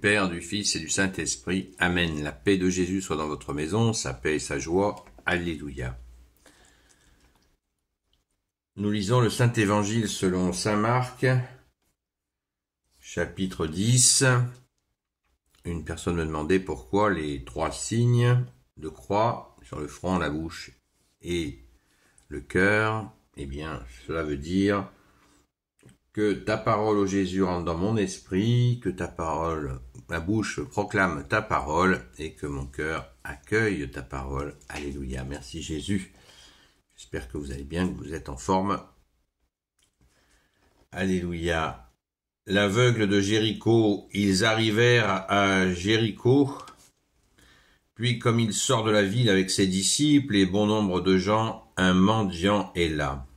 Père, du Fils et du Saint-Esprit. Amen. La paix de Jésus soit dans votre maison, sa paix et sa joie. Alléluia. Nous lisons le Saint-Évangile selon saint Marc, chapitre 10. Une personne me demandait pourquoi les 3 signes de croix sur le front, la bouche et le cœur. Eh bien, cela veut dire que ta parole, ô Jésus, rentre dans mon esprit, que ta parole, ma bouche proclame ta parole et que mon cœur accueille ta parole. Alléluia. Merci Jésus. J'espère que vous allez bien, que vous êtes en forme. Alléluia. L'aveugle de Jéricho, ils arrivèrent à Jéricho. Puis, comme il sort de la ville avec ses disciples et bon nombre de gens, un mendiant est là.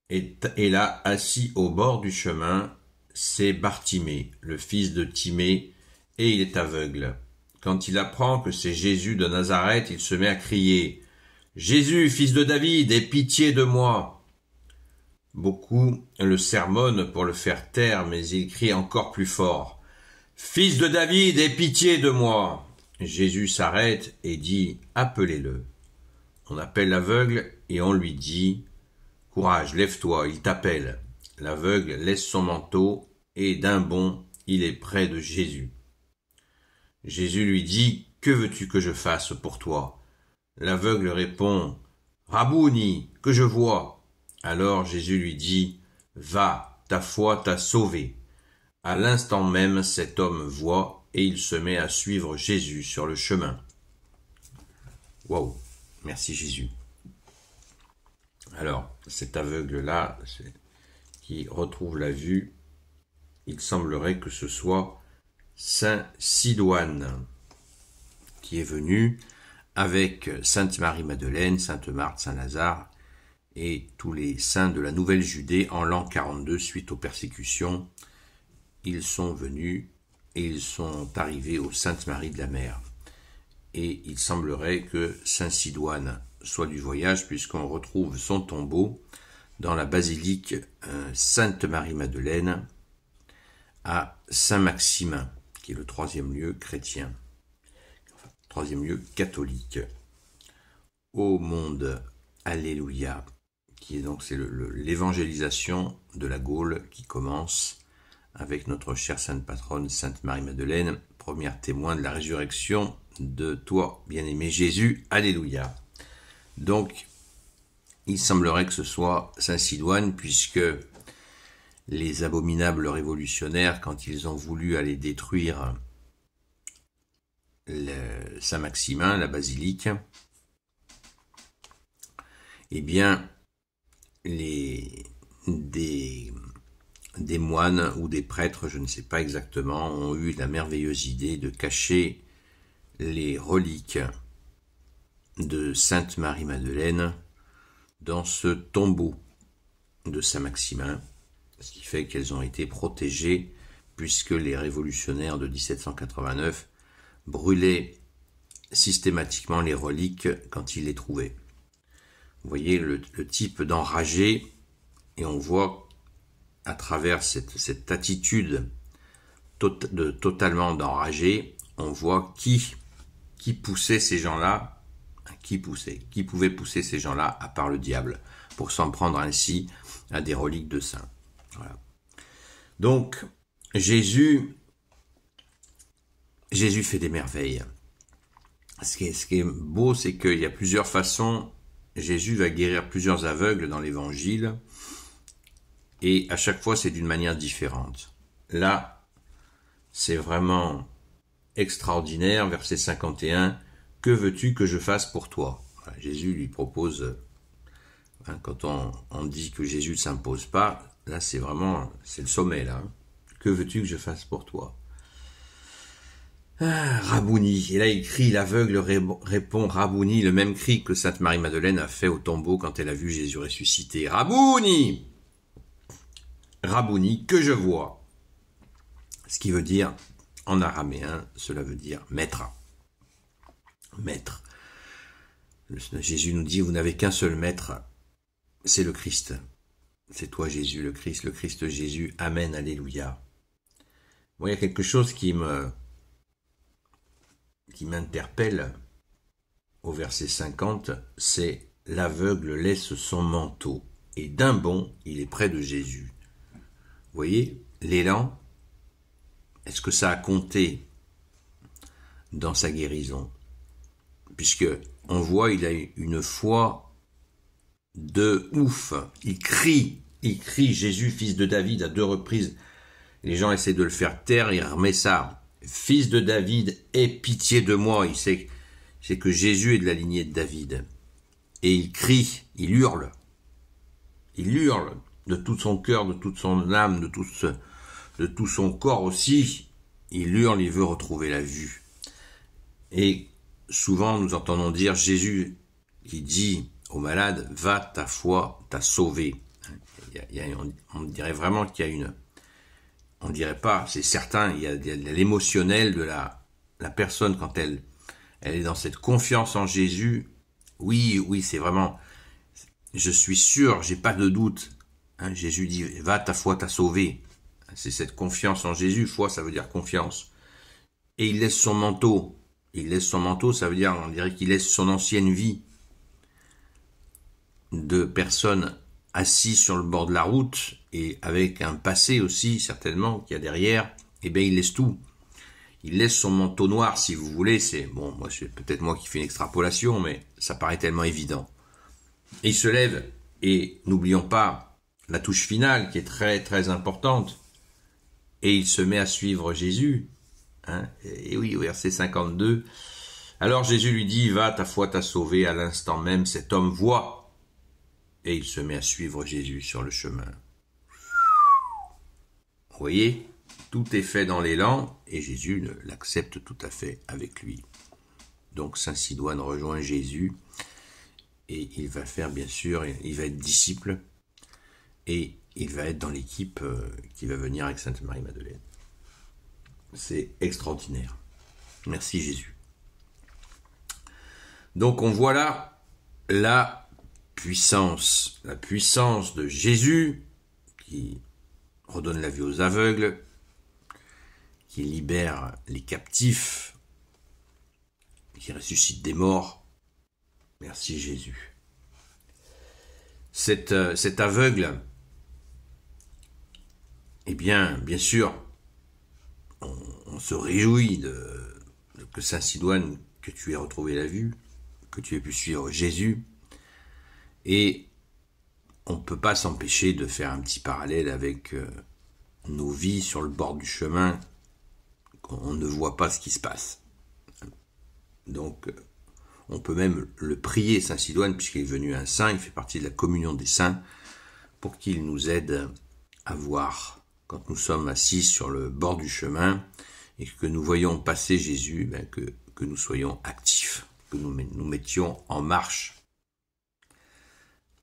Et là, assis au bord du chemin, c'est Bartimée, le fils de Timée, et il est aveugle. Quand il apprend que c'est Jésus de Nazareth, il se met à crier « Jésus, fils de David, aie pitié de moi !» Beaucoup le sermonnent pour le faire taire, mais il crie encore plus fort « Fils de David, aie pitié de moi !» Jésus s'arrête et dit « Appelez-le ». On appelle l'aveugle et on lui dit « Courage, lève-toi, il t'appelle ». L'aveugle laisse son manteau et d'un bond, il est près de Jésus. Jésus lui dit « Que veux-tu que je fasse pour toi ?» L'aveugle répond « Rabouni, que je vois !» Alors Jésus lui dit « Va, ta foi t'a sauvé !» À l'instant même, cet homme voit et il se met à suivre Jésus sur le chemin. Waouh, merci Jésus. Alors, cet aveugle-là, qui retrouve la vue, il semblerait que ce soit Saint Sidoine, qui est venu avec Sainte Marie-Madeleine, Sainte Marthe, Saint Lazare et tous les saints de la Nouvelle Judée en l'an 42 suite aux persécutions. Ils sont venus et ils sont arrivés aux Sainte Marie de la Mer. Et il semblerait que Saint Sidoine soit du voyage puisqu'on retrouve son tombeau dans la basilique Sainte Marie-Madeleine à Saint-Maximin, qui est le 3e lieu chrétien, 3e lieu catholique au monde. Alléluia, qui est donc c'est l'évangélisation de la Gaule qui commence avec notre chère sainte patronne Sainte Marie-Madeleine, première témoin de la résurrection de toi, bien-aimé Jésus. Alléluia. Donc, il semblerait que ce soit Saint Sidoine, puisque les abominables révolutionnaires, quand ils ont voulu aller détruire Saint-Maximin, la basilique, eh bien, des moines ou des prêtres, je ne sais pas exactement, ont eu la merveilleuse idée de cacher les reliques de Sainte Marie-Madeleine dans ce tombeau de Saint-Maximin, ce qui fait qu'elles ont été protégées puisque les révolutionnaires de 1789 brûlaient systématiquement les reliques quand ils les trouvaient. Vous voyez le type d'enragé, et on voit à travers cette attitude totalement d'enragé, on voit qui poussait ces gens-là, qui pouvait pousser ces gens-là à part le diable, pour s'en prendre ainsi à des reliques de saints. Voilà. Donc, Jésus fait des merveilles. Ce qui est beau, c'est qu'il y a plusieurs façons. Jésus va guérir plusieurs aveugles dans l'Évangile, et à chaque fois, c'est d'une manière différente. Là, c'est vraiment extraordinaire, verset 51, « Que veux-tu que je fasse pour toi ?» Voilà, Jésus lui propose, quand on dit que Jésus ne s'impose pas, là c'est le sommet là. Que veux-tu que je fasse pour toi ? Rabouni. Et là il crie, l'aveugle répond Rabouni, le même cri que Sainte Marie-Madeleine a fait au tombeau quand elle a vu Jésus ressuscité. Rabouni ! Rabouni, que je vois. Ce qui veut dire, en araméen, cela veut dire maître. Maître. Jésus nous dit, vous n'avez qu'un seul maître, c'est le Christ. C'est toi Jésus, le Christ Jésus. Amen, alléluia. Moi, il y a quelque chose qui m'interpelle au verset 50, c'est l'aveugle laisse son manteau et d'un bond, il est près de Jésus. Vous voyez, l'élan, est-ce que ça a compté dans sa guérison? Puisque on voit, il a une foi de ouf. Il crie Jésus, fils de David, à 2 reprises. Les gens essaient de le faire taire, il remet ça. Fils de David, aie pitié de moi. Il sait que Jésus est de la lignée de David. Et il crie, il hurle de tout son cœur, de toute son âme, de tout son corps aussi. Il hurle, il veut retrouver la vue. Et souvent nous entendons dire Jésus qui dit au malade, va, ta foi t'a sauvé. On dirait vraiment qu'il y a on dirait pas, c'est certain, il y a l'émotionnel de la personne quand elle est dans cette confiance en Jésus. Oui, c'est vraiment, je suis sûr, j'ai pas de doute. Jésus dit, va, ta foi t'a sauvé. C'est cette confiance en Jésus. Foi, ça veut dire confiance. Et il laisse son manteau. Ça veut dire, on dirait qu'il laisse son ancienne vie de personnes assises sur le bord de la route et avec un passé aussi, certainement, qu'il y a derrière. Eh bien, il laisse tout. Il laisse son manteau noir, si vous voulez. C'est peut-être moi qui fais une extrapolation, mais ça paraît tellement évident. Et il se lève, et n'oublions pas la touche finale qui est très très importante. Et il se met à suivre Jésus. Et oui, au verset 52. Alors Jésus lui dit, va, ta foi t'a sauvé. À l'instant même, cet homme voit. Et il se met à suivre Jésus sur le chemin. Vous voyez, tout est fait dans l'élan, et Jésus l'accepte tout à fait avec lui. Donc Saint Sidoine rejoint Jésus, et il va faire, bien sûr, il va être disciple, et il va être dans l'équipe qui va venir avec Sainte Marie-Madeleine. C'est extraordinaire. Merci Jésus. Donc on voit là la puissance de Jésus qui redonne la vue aux aveugles, qui libère les captifs, qui ressuscite des morts. Merci Jésus. Cet aveugle, eh bien sûr, on se réjouit que Saint Sidoine, que tu aies retrouvé la vue, que tu aies pu suivre Jésus, et on ne peut pas s'empêcher de faire un petit parallèle avec nos vies sur le bord du chemin, on ne voit pas ce qui se passe. Donc, on peut même le prier, Saint Sidoine, puisqu'il est devenu un saint, il fait partie de la communion des saints, pour qu'il nous aide à voir, quand nous sommes assis sur le bord du chemin, et que nous voyons passer Jésus, que nous soyons actifs, que nous mettions en marche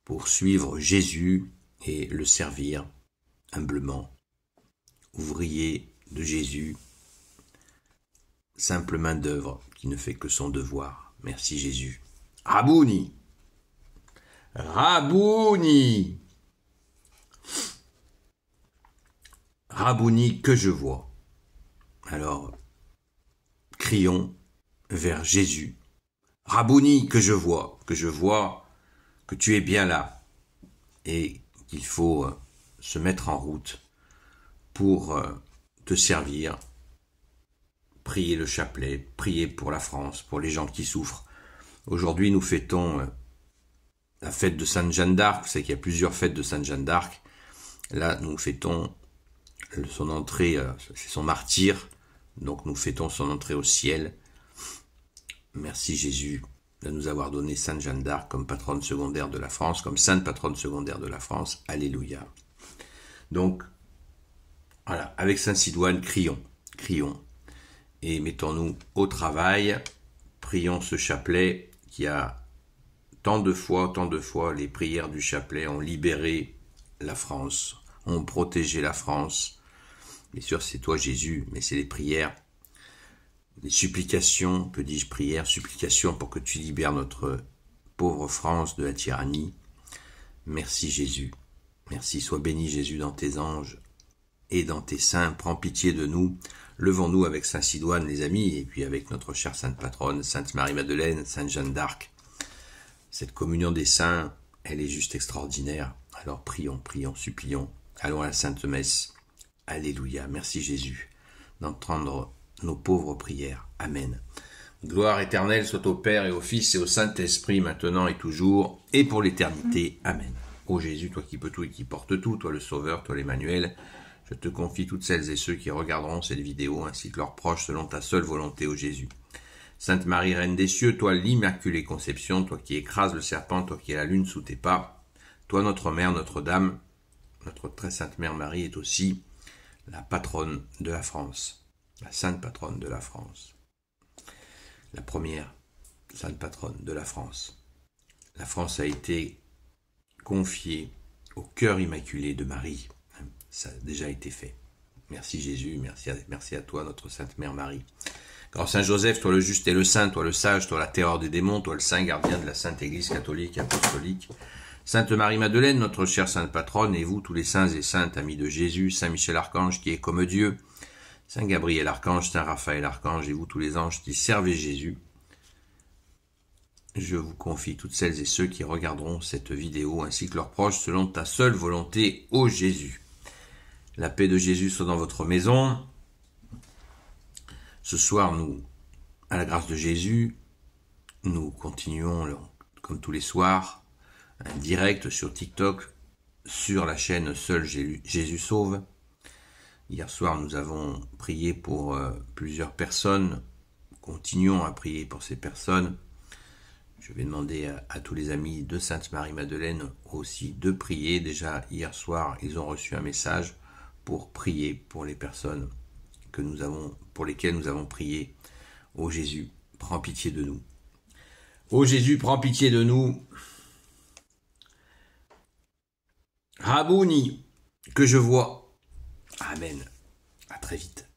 pour suivre Jésus et le servir humblement. Ouvrier de Jésus, simple main d'œuvre qui ne fait que son devoir. Merci Jésus. Rabouni, Rabouni, Rabouni que je vois. Alors, crions vers Jésus. Rabouni que je vois que tu es bien là et qu'il faut se mettre en route pour te servir, prier le chapelet, prier pour la France, pour les gens qui souffrent. Aujourd'hui, nous fêtons la fête de Sainte Jeanne d'Arc. Vous savez qu'il y a plusieurs fêtes de Sainte Jeanne d'Arc. Là, nous fêtons son entrée, c'est son martyre, donc nous fêtons son entrée au ciel. Merci Jésus de nous avoir donné Sainte Jeanne d'Arc comme patronne secondaire de la France, comme sainte patronne secondaire de la France. Alléluia. Donc, voilà, avec Saint Sidoine, crions, et mettons-nous au travail, prions ce chapelet qui a tant de fois, les prières du chapelet ont libéré la France, ont protégé la France. Bien sûr, c'est toi Jésus, mais c'est les prières, les supplications, que dis-je, prières, supplications pour que tu libères notre pauvre France de la tyrannie. Merci Jésus. Merci, sois béni Jésus dans tes anges et dans tes seins, prends pitié de nous. Levons-nous avec Saint Sidoine, les amis, et puis avec notre chère Sainte Patronne, Sainte Marie-Madeleine, Sainte Jeanne d'Arc. Cette communion des saints, elle est juste extraordinaire. Alors prions, prions, supplions. Allons à la Sainte Messe. Alléluia. Merci Jésus d'entendre nos pauvres prières. Amen. Gloire éternelle soit au Père et au Fils et au Saint-Esprit, maintenant et toujours, et pour l'éternité. Amen. Ô Jésus, toi qui peux tout et qui portes tout, toi le Sauveur, toi l'Emmanuel, je te confie toutes celles et ceux qui regarderont cette vidéo, ainsi que leurs proches, selon ta seule volonté, ô Jésus. Sainte Marie, Reine des cieux, toi l'Immaculée Conception, toi qui écrases le serpent, toi qui es la lune sous tes pas, toi notre Mère, Notre-Dame, notre très sainte Mère Marie est aussi la patronne de la France, la sainte patronne de la France. La première sainte patronne de la France. La France a été confiée au cœur immaculé de Marie. Ça a déjà été fait. Merci Jésus, merci à toi, notre Sainte Mère Marie. Grand Saint Joseph, toi le juste et le saint, toi le sage, toi la terreur des démons, toi le saint gardien de la Sainte Église catholique et apostolique. Sainte Marie-Madeleine, notre chère sainte patronne, et vous tous les saints et saintes amis de Jésus, Saint Michel Archange qui est comme Dieu, Saint Gabriel Archange, Saint Raphaël Archange, et vous tous les anges qui servez Jésus, je vous confie toutes celles et ceux qui regarderont cette vidéo, ainsi que leurs proches, selon ta seule volonté, ô Jésus. La paix de Jésus soit dans votre maison. Ce soir, nous, à la grâce de Jésus, nous continuons, comme tous les soirs, un direct sur TikTok, sur la chaîne Seul Jésus Sauve. Hier soir, nous avons prié pour plusieurs personnes. Continuons à prier pour ces personnes. Je vais demander à tous les amis de Sainte Marie-Madeleine aussi de prier. Déjà, hier soir, ils ont reçu un message pour prier pour les personnes pour lesquelles nous avons prié. Ô Jésus, prends pitié de nous. Ô Jésus, prends pitié de nous. Rabouni, que je vois. Amen. À très vite.